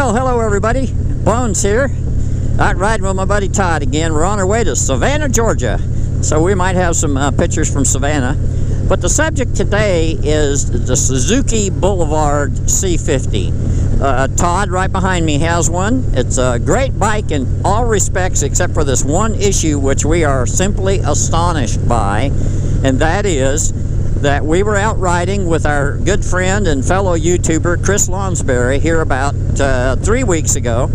Well, hello everybody. Bones here. Out riding with my buddy Todd again. We're on our way to Savannah, Georgia. So we might have some pictures from Savannah. But the subject today is the Suzuki Boulevard C50. Todd, right behind me, has one. It's a great bike in all respects except for this one issue which we are simply astonished by. And that is that we were out riding with our good friend and fellow YouTuber Chris Lonsberry here about 3 weeks ago.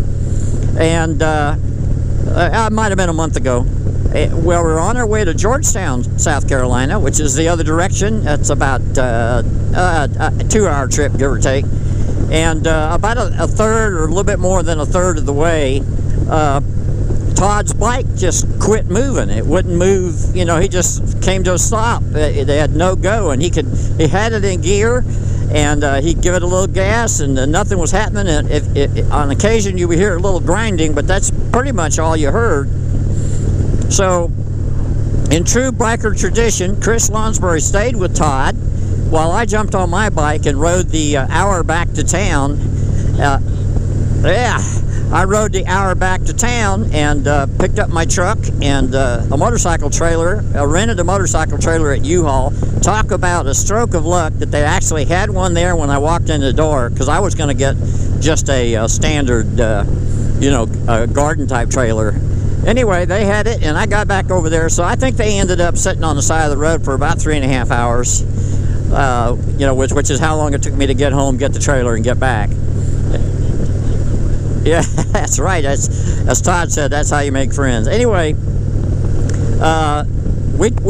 And it might have been a month ago. Well, we're on our way to Georgetown, South Carolina, which is the other direction. It's about a 2-hour trip, give or take. And about a third or a little bit more than a third of the way, Todd's bike just quit moving. It wouldn't move. You know, he just came to a stop. It had no go, and he had it in gear, and he'd give it a little gas, and nothing was happening. And on occasion, you would hear a little grinding, but that's pretty much all you heard. So, in true biker tradition, Chris Lonsberry stayed with Todd while I jumped on my bike and rode the hour back to town. I rode the hour back to town and picked up my truck and a motorcycle trailer. I rented a motorcycle trailer at U-Haul. Talk about a stroke of luck that they actually had one there when I walked in the door, because I was going to get just a standard, garden type trailer. Anyway, they had it, and I got back over there, so I think they ended up sitting on the side of the road for about 3.5 hours, which is how long it took me to get home, get the trailer, and get back. Yeah, that's right. As Todd said, that's how you make friends. Anyway, we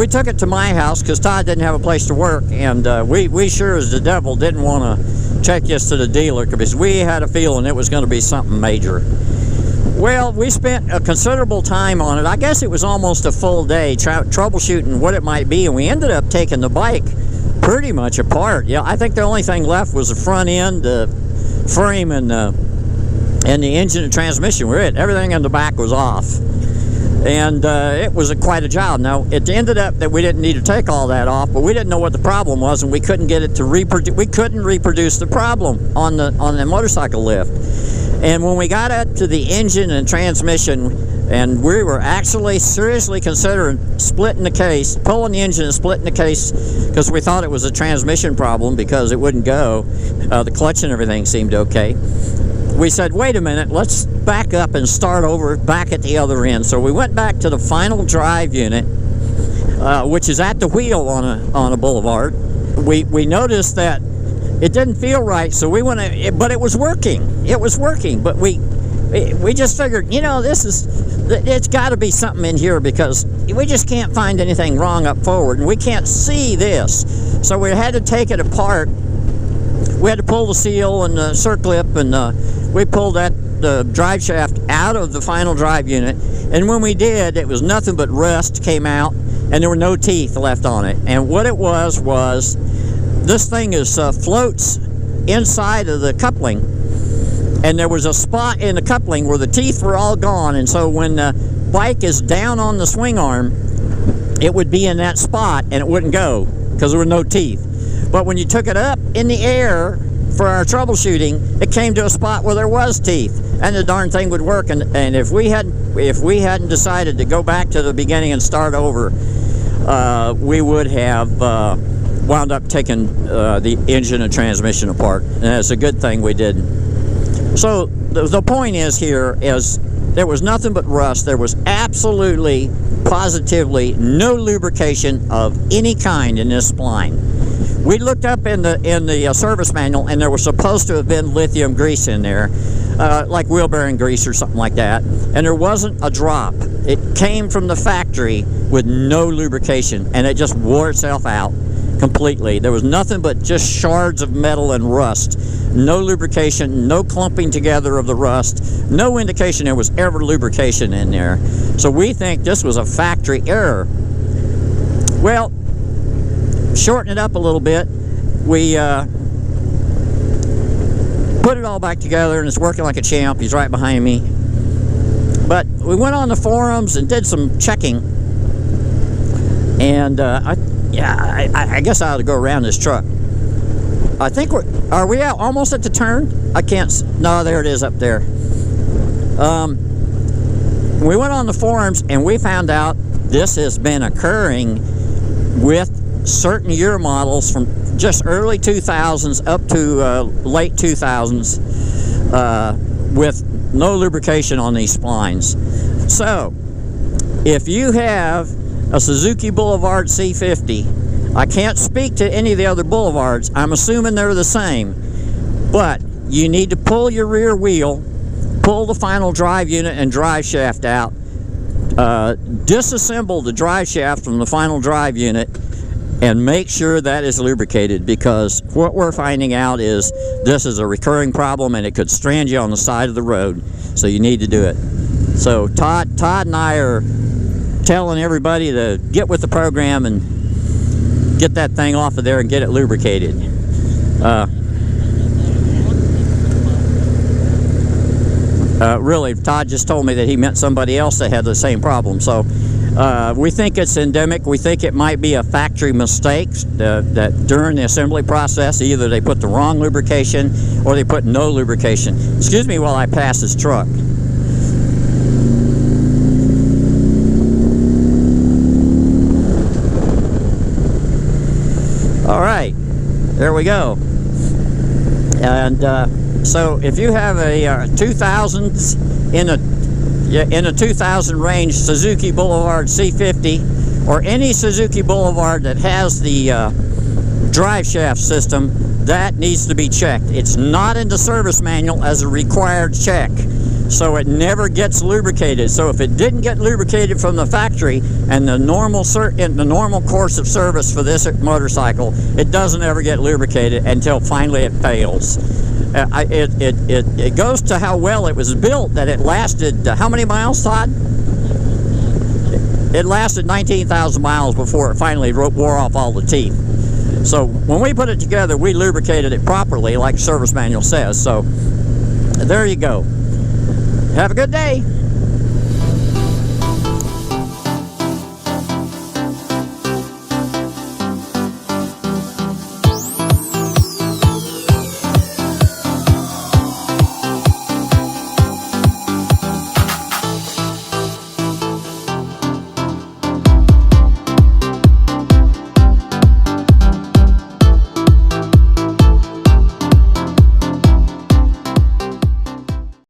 took it to my house because Todd didn't have a place to work, and we sure as the devil didn't want to take this to the dealer because we had a feeling it was going to be something major. Well, we spent a considerable time on it. I guess it was almost a full day troubleshooting what it might be, and we ended up taking the bike pretty much apart. Yeah, I think the only thing left was the front end, the frame, and the engine and transmission were it. Everything in the back was off, and it was quite a job. Now, it ended up that we didn't need to take all that off, but we didn't know what the problem was, and we couldn't get it to reproduce. We couldn't reproduce the problem on the motorcycle lift. And when we got up to the engine and transmission, and we were actually seriously considering splitting the case, pulling the engine and splitting the case, because we thought it was a transmission problem because it wouldn't go. The clutch and everything seemed okay. We said, wait a minute, let's back up and start over back at the other end. So we went back to the final drive unit, which is at the wheel on a boulevard. We noticed that it didn't feel right, so we went, but it was working. It was working, but we just figured, it's got to be something in here because we just can't find anything wrong up forward, and we can't see this. So we had to take it apart. We had to pull the seal and the circlip, and we pulled the drive shaft out of the final drive unit. And when we did, it was nothing but rust came out, and there were no teeth left on it. And what it was this thing floats inside of the coupling, and there was a spot in the coupling where the teeth were all gone. And so when the bike is down on the swing arm, it would be in that spot, and it wouldn't go because there were no teeth. But when you took it up in the air for our troubleshooting, it came to a spot where there was teeth, and the darn thing would work. And if we hadn't decided to go back to the beginning and start over, we would have wound up taking the engine and transmission apart. And it's a good thing we didn't. So the point is here is there was nothing but rust. There was absolutely, positively no lubrication of any kind in this spline. We looked up in the service manual, and there was supposed to have been lithium grease in there, like wheel bearing grease or something like that, and there wasn't a drop. It came from the factory with no lubrication, and it just wore itself out completely. There was nothing but just shards of metal and rust. No lubrication, no clumping together of the rust, no indication there was ever lubrication in there. So we think this was a factory error. Well, shorten it up a little bit, we put it all back together, and it's working like a champ. He's right behind me. But we went on the forums and did some checking, and I guess I ought to go around this truck. I think are we out almost at the turn? I can't, no, there it is up there. We went on the forums and we found out this has been occurring with certain year models from just early 2000s up to late 2000s with no lubrication on these splines. So if you have a Suzuki Boulevard C50, I can't speak to any of the other Boulevards, I'm assuming they're the same, but you need to pull your rear wheel, pull the final drive unit and drive shaft out, disassemble the drive shaft from the final drive unit, and make sure that is lubricated, because what we're finding out is this is a recurring problem and it could strand you on the side of the road, so you need to do it. So Todd and I are telling everybody to get with the program and get that thing off of there and get it lubricated. Really, Todd just told me that he met somebody else that had the same problem. So we think it's endemic. We think it might be a factory mistake that during the assembly process, either they put the wrong lubrication or they put no lubrication. Excuse me while I pass this truck. All right, there we go. And so if you have a 2000s in a 2000 range Suzuki Boulevard C50 or any Suzuki Boulevard that has the drive shaft system, that needs to be checked. It's not in the service manual as a required check, so it never gets lubricated. So if it didn't get lubricated from the factory and the normal course of service for this motorcycle, it doesn't ever get lubricated until finally it fails. It goes to how well it was built that it lasted, how many miles, Todd? It lasted 19,000 miles before it finally wore off all the teeth. So when we put it together, we lubricated it properly like the service manual says. So there you go. Have a good day.